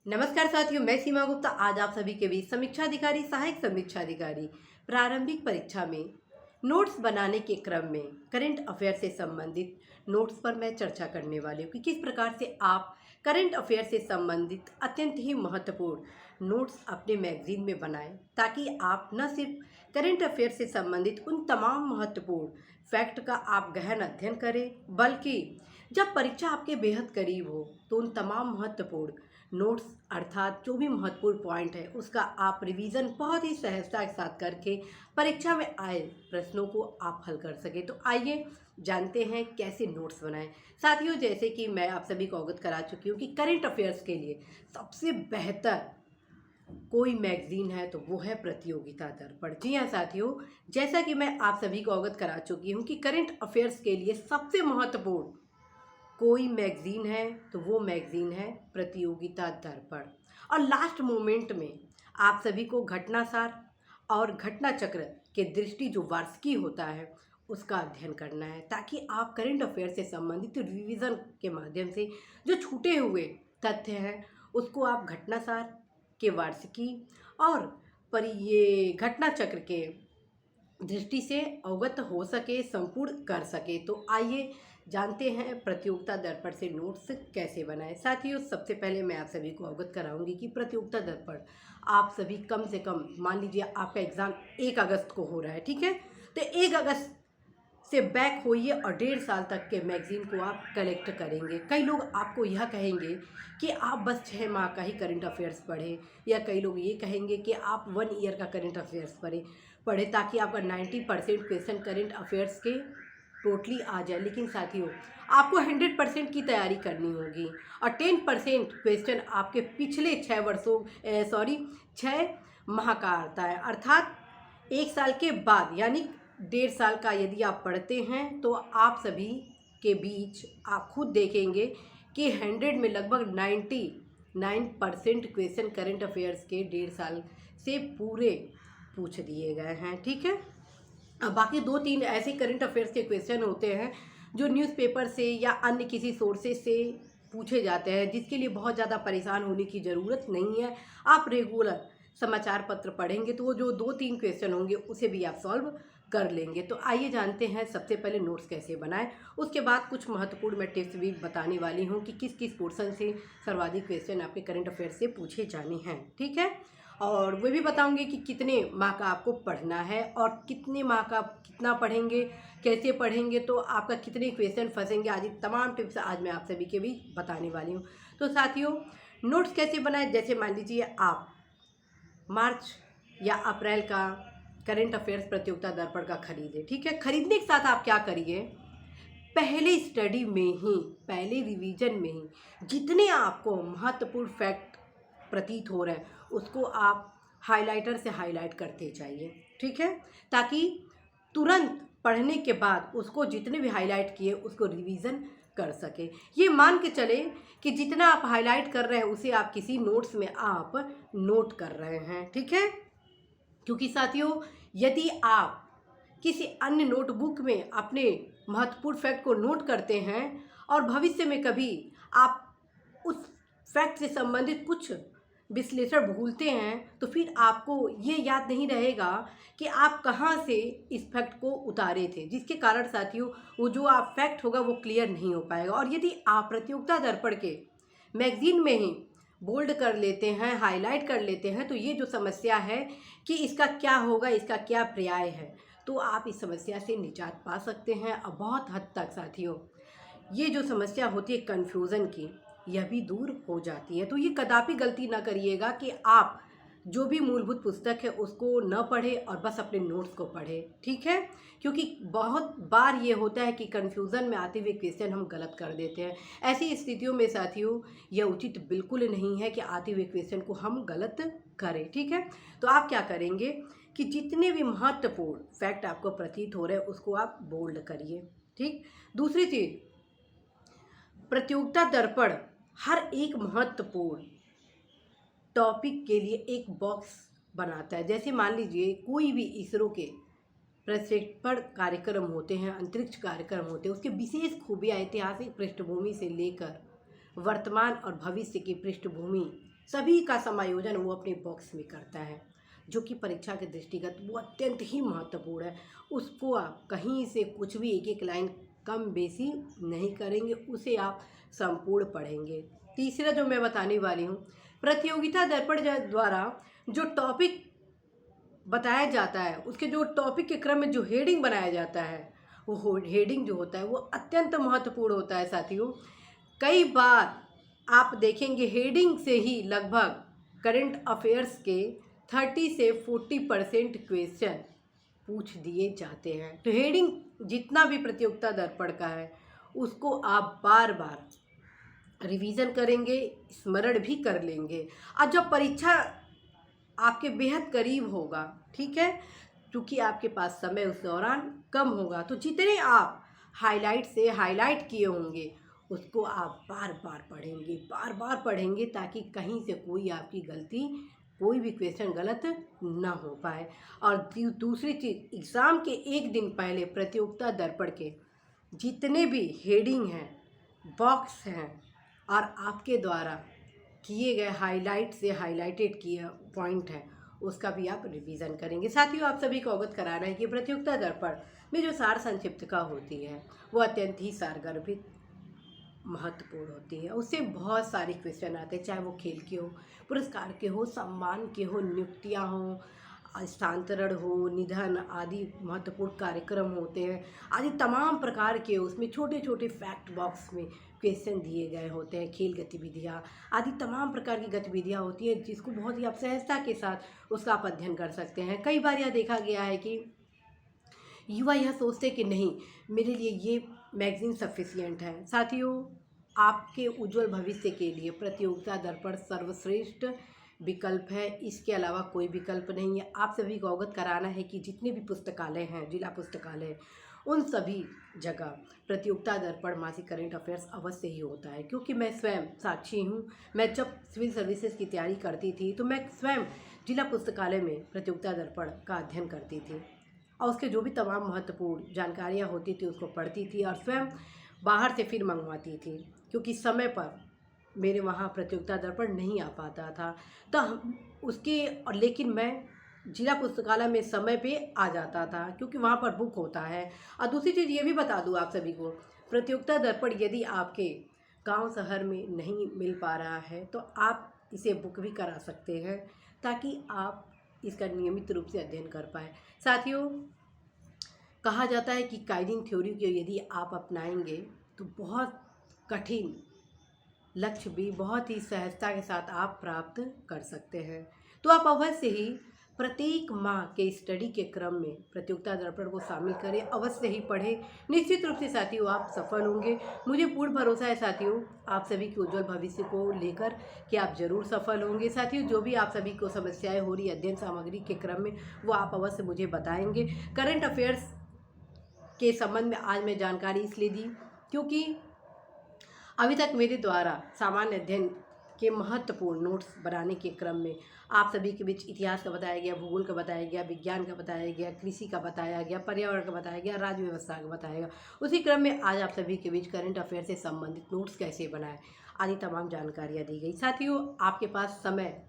नमस्कार साथियों, मैं सीमा गुप्ता आज आप सभी के बीच समीक्षा अधिकारी, सहायक समीक्षा अधिकारी प्रारंभिक परीक्षा में नोट्स बनाने के क्रम में करंट अफेयर से संबंधित नोट्स पर मैं चर्चा करने वाली हूँ कि किस प्रकार से आप करंट अफेयर से संबंधित अत्यंत ही महत्वपूर्ण नोट्स अपने मैगजीन में बनाएं, ताकि आप न सिर्फ करंट अफेयर से संबंधित उन तमाम महत्वपूर्ण फैक्ट का आप गहन अध्ययन करें, बल्कि जब परीक्षा आपके बेहद करीब हो तो उन तमाम महत्वपूर्ण नोट्स अर्थात जो भी महत्वपूर्ण पॉइंट है उसका आप रिवीजन बहुत ही सहजता के साथ करके परीक्षा में आए प्रश्नों को आप हल कर सके। तो आइए जानते हैं कैसे नोट्स बनाएं। साथियों, जैसे कि मैं आप सभी को अवगत करा चुकी हूँ कि करंट अफेयर्स के लिए सबसे बेहतर कोई मैगजीन है तो वो है प्रतियोगिता दर्पण। जी हाँ साथियों, जैसा कि मैं आप सभी को अवगत करा चुकी हूँ कि करंट अफेयर्स के लिए सबसे महत्वपूर्ण कोई मैगजीन है तो वो मैगजीन है प्रतियोगिता दर्पण। और लास्ट मोमेंट में आप सभी को घटनासार और घटना चक्र के दृष्टि जो वार्षिकी होता है उसका अध्ययन करना है, ताकि आप करंट अफेयर से संबंधित रिवीजन के माध्यम से जो छूटे हुए तथ्य हैं उसको आप घटनासार के वार्षिकी और पर ये घटना चक्र के दृष्टि से अवगत हो सके, संपूर्ण कर सके। तो आइए जानते हैं प्रतियोगिता दर्पण से नोट्स कैसे बनाएं। साथियों, सबसे पहले मैं आप सभी को अवगत कराऊंगी कि प्रतियोगिता दर्पण आप सभी कम से कम मान लीजिए आपका एग्ज़ाम 1 अगस्त को हो रहा है, ठीक है, तो 1 अगस्त से बैक होइए और 1.5 साल तक के मैगज़ीन को आप कलेक्ट करेंगे। कई लोग आपको यह कहेंगे कि आप बस 6 माह का ही करंट अफेयर्स पढ़ें, या कई लोग ये कहेंगे कि आप 1 ईयर का करंट अफेयर्स पढ़ें ताकि आपका 90% क्वेश्चन करंट अफेयर्स के टोटली आ जाए। लेकिन साथियों, आपको 100% की तैयारी करनी होगी और 10% क्वेश्चन आपके पिछले 6 माह का आता है, अर्थात 1 साल के बाद, यानी 1.5 साल का यदि आप पढ़ते हैं तो आप सभी के बीच आप खुद देखेंगे कि 100 में लगभग 99% क्वेश्चन करंट अफेयर्स के 1.5 साल से पूरे पूछ दिए गए हैं, ठीक है। अब बाकी 2-3 ऐसे करंट अफेयर्स के क्वेश्चन होते हैं जो न्यूज़पेपर से या अन्य किसी सोर्सेज से पूछे जाते हैं, जिसके लिए बहुत ज़्यादा परेशान होने की ज़रूरत नहीं है। आप रेगुलर समाचार पत्र पढ़ेंगे तो वो जो 2-3 क्वेश्चन होंगे उसे भी आप सॉल्व कर लेंगे। तो आइए जानते हैं सबसे पहले नोट्स कैसे बनाएं। उसके बाद कुछ महत्वपूर्ण मैं टिप्स भी बताने वाली हूँ कि किस किस पोर्शन से सर्वाधिक क्वेश्चन आपके करंट अफेयर्स से पूछे जाने हैं, ठीक है। और वो भी बताऊंगी कि कितने माह का आपको पढ़ना है और कितने माह का कितना पढ़ेंगे, कैसे पढ़ेंगे तो आपका कितने क्वेश्चन फंसेंगे, आदि तमाम टिप्स आज मैं आप सभी के भी बताने वाली हूँ। तो साथियों, नोट्स कैसे बनाएं, जैसे मान लीजिए आप मार्च या अप्रैल का करंट अफेयर्स प्रतियोगिता दर्पण का खरीदें, ठीक है। खरीदने के साथ आप क्या करिए, पहले स्टडी में ही, पहले रिवीजन में ही जितने आपको महत्वपूर्ण फैक्ट प्रतीत हो रहे हैं उसको आप हाइलाइटर से हाईलाइट करते जाइए, ठीक है, ताकि तुरंत पढ़ने के बाद उसको जितने भी हाईलाइट किए उसको रिवीजन कर सके। ये मान के चले कि जितना आप हाईलाइट कर रहे हैं उसे आप किसी नोट्स में आप नोट कर रहे हैं, ठीक है। क्योंकि साथियों, यदि आप किसी अन्य नोटबुक में अपने महत्वपूर्ण फैक्ट को नोट करते हैं और भविष्य में कभी आप उस फैक्ट से संबंधित कुछ विश्लेषण भूलते हैं तो फिर आपको ये याद नहीं रहेगा कि आप कहाँ से इस फैक्ट को उतारे थे, जिसके कारण साथियों वो जो आप फैक्ट होगा वो क्लियर नहीं हो पाएगा। और यदि आप प्रतियोगिता दर्पण के मैगजीन में ही बोल्ड कर लेते हैं, हाईलाइट कर लेते हैं, तो ये जो समस्या है कि इसका क्या होगा, इसका क्या पर्याय है, तो आप इस समस्या से निजात पा सकते हैं। और बहुत हद तक साथियों ये जो समस्या होती है कन्फ्यूज़न की, यह भी दूर हो जाती है। तो ये कदापि गलती ना करिएगा कि आप जो भी मूलभूत पुस्तक है उसको न पढ़ें और बस अपने नोट्स को पढ़ें, ठीक है। क्योंकि बहुत बार ये होता है कि कन्फ्यूज़न में आते हुए क्वेश्चन हम गलत कर देते हैं। ऐसी स्थितियों में साथियों यह उचित बिल्कुल नहीं है कि आते हुए क्वेश्चन को हम गलत करें, ठीक है। तो आप क्या करेंगे कि जितने भी महत्वपूर्ण फैक्ट आपको प्रतीत हो रहे हैं उसको आप बोल्ड करिए, ठीक। दूसरी चीज़, प्रतियोगिता दर्पण हर एक महत्वपूर्ण टॉपिक के लिए एक बॉक्स बनाता है। जैसे मान लीजिए कोई भी इसरो के प्रक्षेपण कार्यक्रम होते हैं, अंतरिक्ष कार्यक्रम होते हैं, उसके विशेष खूबियाँ ऐतिहासिक पृष्ठभूमि से लेकर वर्तमान और भविष्य की पृष्ठभूमि सभी का समायोजन वो अपने बॉक्स में करता है, जो कि परीक्षा के दृष्टिगत वो अत्यंत ही महत्वपूर्ण है। उसको आप कहीं से कुछ भी एक एक लाइन कम बेसी नहीं करेंगे, उसे आप संपूर्ण पढ़ेंगे। तीसरा जो मैं बताने वाली हूँ, प्रतियोगिता दर्पण द्वारा जो टॉपिक बताया जाता है, उसके जो टॉपिक के क्रम में जो हेडिंग बनाया जाता है, वो हेडिंग जो होता है वो अत्यंत महत्वपूर्ण होता है साथियों। कई बार आप देखेंगे हेडिंग से ही लगभग करंट अफेयर्स के 30 से 40% क्वेश्चन पूछ दिए जाते हैं। तो हेडिंग जितना भी प्रतियोगिता दर्पण का है उसको आप बार बार रिवीजन करेंगे, स्मरण भी कर लेंगे। और जब परीक्षा आपके बेहद करीब होगा, ठीक है, क्योंकि आपके पास समय उस दौरान कम होगा, तो जितने आप हाईलाइट से हाईलाइट किए होंगे उसको आप बार बार पढ़ेंगे ताकि कहीं से कोई आपकी गलती, कोई भी क्वेश्चन गलत ना हो पाए। और दूसरी चीज़, एग्ज़ाम के एक दिन पहले प्रतियोगिता दर्पण के जितने भी हेडिंग हैं, बॉक्स हैं और आपके द्वारा किए गए हाईलाइट से हाईलाइटेड किए पॉइंट हैं, उसका भी आप रिवीजन करेंगे। साथियों, आप सभी को अवगत कराना है कि प्रतियोगिता दर्पण में जो सार संक्षिप्तका होती है वो अत्यंत ही सारगर्भित महत्वपूर्ण होती है। उससे बहुत सारे क्वेश्चन आते हैं, चाहे वो खेल के हो, पुरस्कार के हो, सम्मान के हो, नियुक्तियाँ हों, स्थानांतरण हो, निधन आदि महत्वपूर्ण कार्यक्रम होते हैं, आदि तमाम प्रकार के उसमें छोटे छोटे फैक्ट बॉक्स में क्वेश्चन दिए गए होते हैं। खेल गतिविधियाँ आदि तमाम प्रकार की गतिविधियाँ होती हैं जिसको बहुत ही आप सहजता के साथ उसका आप अध्ययन कर सकते हैं। कई बार यह देखा गया है कि युवा यह सोचते कि नहीं, मेरे लिए ये मैगज़ीन सफिशिएंट है। साथियों, आपके उज्जवल भविष्य के लिए प्रतियोगिता दर्पण सर्वश्रेष्ठ विकल्प है, इसके अलावा कोई विकल्प नहीं है। आप सभी को अवगत कराना है कि जितने भी पुस्तकालय हैं, जिला पुस्तकालय, उन सभी जगह प्रतियोगिता दर्पण मासिक करंट अफेयर्स अवश्य ही होता है, क्योंकि मैं स्वयं साक्षी हूँ। मैं जब सिविल सर्विसेज की तैयारी करती थी तो मैं स्वयं जिला पुस्तकालय में प्रतियोगिता दर्पण का अध्ययन करती थी और उसके जो भी तमाम महत्वपूर्ण जानकारियाँ होती थी उसको पढ़ती थी और स्वयं बाहर से फिर मंगवाती थी, क्योंकि समय पर मेरे वहाँ प्रतियोगिता दर्पण नहीं आ पाता था। तो लेकिन मैं जिला पुस्तकालय में समय पे आ जाता था, क्योंकि वहाँ पर बुक होता है। और दूसरी चीज़ ये भी बता दूँ आप सभी को, प्रतियोगिता दर्पण यदि आपके गांव शहर में नहीं मिल पा रहा है तो आप इसे बुक भी करा सकते हैं, ताकि आप इसका नियमित रूप से अध्ययन कर पाए। साथियों, कहा जाता है कि काइडिंग थ्योरी को यदि आप अपनाएंगे तो बहुत कठिन लक्ष्य भी बहुत ही सहजता के साथ आप प्राप्त कर सकते हैं। तो आप अवश्य ही प्रत्येक माह के स्टडी के क्रम में प्रतियोगिता दर्पण को शामिल करें, अवश्य ही पढ़ें। निश्चित रूप से साथियों आप सफल होंगे। मुझे पूर्ण भरोसा है साथियों, आप सभी के उज्जवल भविष्य को लेकर कि आप जरूर सफल होंगे। साथियों, जो भी आप सभी को समस्याएं हो रही अध्ययन सामग्री के क्रम में, वो आप अवश्य मुझे बताएंगे। करंट अफेयर्स के संबंध में आज मैं जानकारी इसलिए दी क्योंकि अभी तक मेरे द्वारा सामान्य अध्ययन के महत्वपूर्ण नोट्स बनाने के क्रम में आप सभी के बीच इतिहास का बताया गया, भूगोल का बताया गया, विज्ञान का बताया गया, कृषि का बताया गया, पर्यावरण का बताया गया, राज्य व्यवस्था का बताया गया। उसी क्रम में आज आप सभी के बीच करंट अफेयर से संबंधित नोट्स कैसे बनाएं आदि तमाम जानकारियाँ दी गई। साथियों, आपके पास समय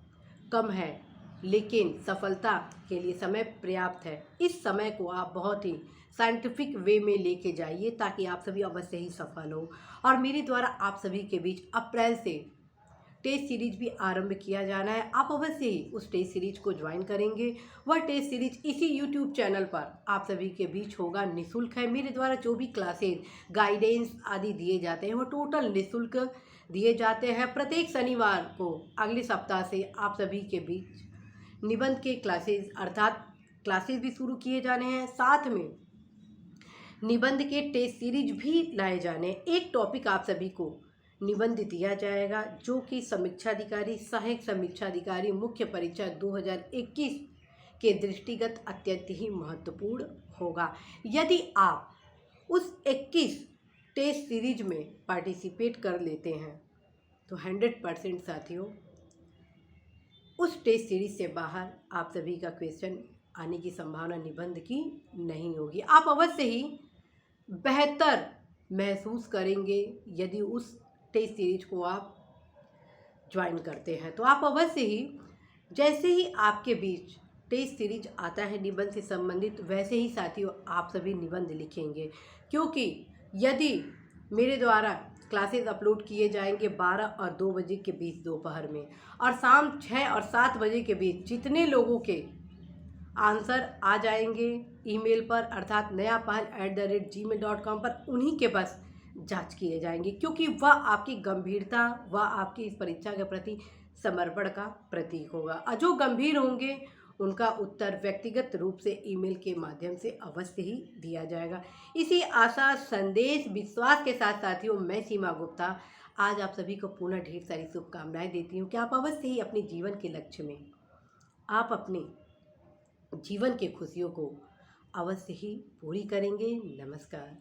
कम है लेकिन सफलता के लिए समय पर्याप्त है। इस समय को आप बहुत ही साइंटिफिक वे में लेके जाइए ताकि आप सभी अवश्य ही सफल हो। और मेरे द्वारा आप सभी के बीच अप्रैल से टेस्ट सीरीज भी आरंभ किया जाना है। आप अवश्य ही उस टेस्ट सीरीज को ज्वाइन करेंगे। वह टेस्ट सीरीज इसी यूट्यूब चैनल पर आप सभी के बीच होगा, निःशुल्क है। मेरे द्वारा जो भी क्लासेज, गाइडेंस आदि दिए जाते हैं वो टोटल निःशुल्क दिए जाते हैं। प्रत्येक शनिवार को अगले सप्ताह से आप सभी के बीच निबंध के क्लासेज अर्थात क्लासेज भी शुरू किए जाने हैं, साथ में निबंध के टेस्ट सीरीज भी लाए जाने। एक टॉपिक आप सभी को निबंध दिया जाएगा जो कि समीक्षाधिकारी, सहायक समीक्षाधिकारी मुख्य परीक्षा 2021 के दृष्टिगत अत्यंत ही महत्वपूर्ण होगा। यदि आप उस 21 टेस्ट सीरीज में पार्टिसिपेट कर लेते हैं तो 100% साथियों उस टेस्ट सीरीज से बाहर आप सभी का क्वेश्चन आने की संभावना निबंध की नहीं होगी। आप अवश्य ही बेहतर महसूस करेंगे यदि उस टेस्ट सीरीज को आप ज्वाइन करते हैं। तो आप अवश्य ही, जैसे ही आपके बीच टेस्ट सीरीज आता है निबंध से संबंधित, वैसे ही साथियों आप सभी निबंध लिखेंगे, क्योंकि यदि मेरे द्वारा क्लासेस अपलोड किए जाएंगे 12 और 2 बजे के बीच दोपहर में, और शाम 6 और 7 बजे के बीच जितने लोगों के आंसर आ जाएंगे ईमेल पर, अर्थात nayapahal@gmail.com पर, उन्हीं के बस जांच किए जाएंगे, क्योंकि वह आपकी गंभीरता, वह आपकी इस परीक्षा के प्रति समर्पण का प्रतीक होगा। और जो गंभीर होंगे उनका उत्तर व्यक्तिगत रूप से ईमेल के माध्यम से अवश्य ही दिया जाएगा। इसी आशा, संदेश, विश्वास के साथ साथियों, मैं सीमा गुप्ता आज आप सभी को पुनः ढेर सारी शुभकामनाएं देती हूँ कि आप अवश्य ही अपने जीवन के लक्ष्य में, आप अपने जीवन की खुशियों को अवश्य ही पूरी करेंगे। नमस्कार।